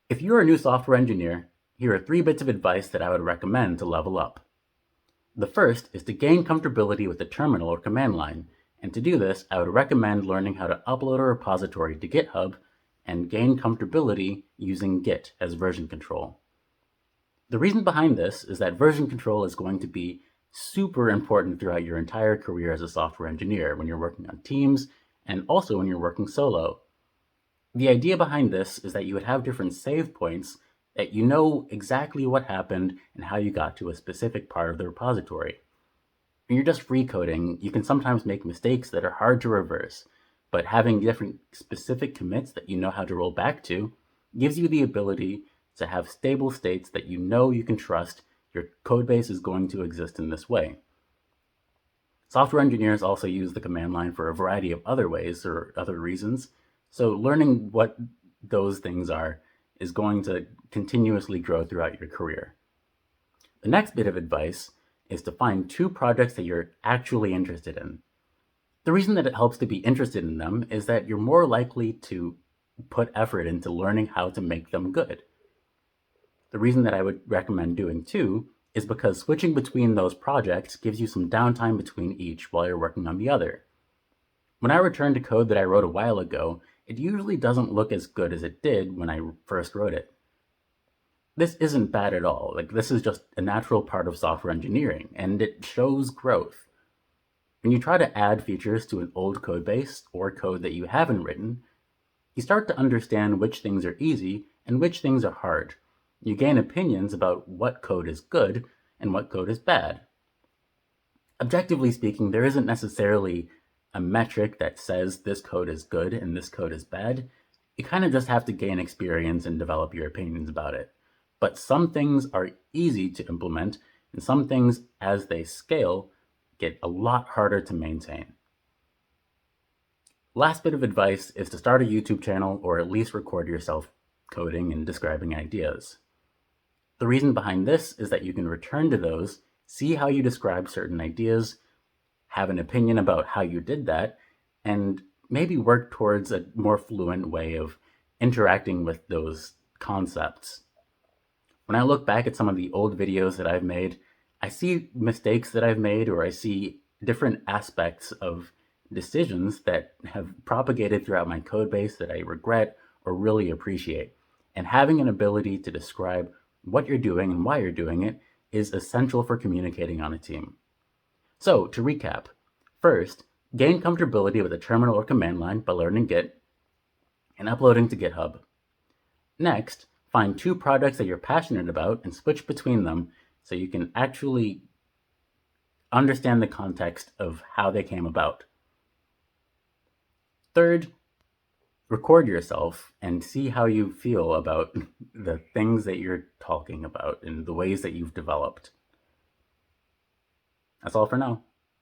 If you're a new software engineer, here are 3 bits of advice that I would recommend to level up. The first is to gain comfortability with the terminal or command line, and to do this, I would recommend learning how to upload a repository to GitHub and gain comfortability using Git as version control. The reason behind this is that version control is going to be super important throughout your entire career as a software engineer when you're working on teams and also when you're working solo. The idea behind this is that you would have different save points that you know exactly what happened and how you got to a specific part of the repository. When you're just recoding, you can sometimes make mistakes that are hard to reverse, but having different specific commits that you know how to roll back to gives you the ability to have stable states that you know you can trust your codebase is going to exist in this way. Software engineers also use the command line for a variety of other ways or other reasons, so learning what those things are is going to continuously grow throughout your career. The next bit of advice is to find 2 projects that you're actually interested in. The reason that it helps to be interested in them is that you're more likely to put effort into learning how to make them good. The reason that I would recommend doing 2 is because switching between those projects gives you some downtime between each while you're working on the other. When I return to code that I wrote a while ago, it usually doesn't look as good as it did when I first wrote it. This isn't bad at all. This is just a natural part of software engineering, and it shows growth. When you try to add features to an old code base or code that you haven't written, you start to understand which things are easy and which things are hard. You gain opinions about what code is good and what code is bad. Objectively speaking, there isn't necessarily a metric that says this code is good and this code is bad. You kind of just have to gain experience and develop your opinions about it. But some things are easy to implement, and some things, as they scale, get a lot harder to maintain. Last bit of advice is to start a YouTube channel or at least record yourself coding and describing ideas. The reason behind this is that you can return to those, see how you describe certain ideas, have an opinion about how you did that, and maybe work towards a more fluent way of interacting with those concepts. When I look back at some of the old videos that I've made, I see mistakes that I've made, or I see different aspects of decisions that have propagated throughout my code base that I regret or really appreciate. And having an ability to describe what you're doing and why you're doing it is essential for communicating on a team. So, to recap, first, gain comfortability with a terminal or command line by learning Git and uploading to GitHub. Next, find 2 projects that you're passionate about and switch between them so you can actually understand the context of how they came about. Third, record yourself and see how you feel about the things that you're talking about and the ways that you've developed. That's all for now.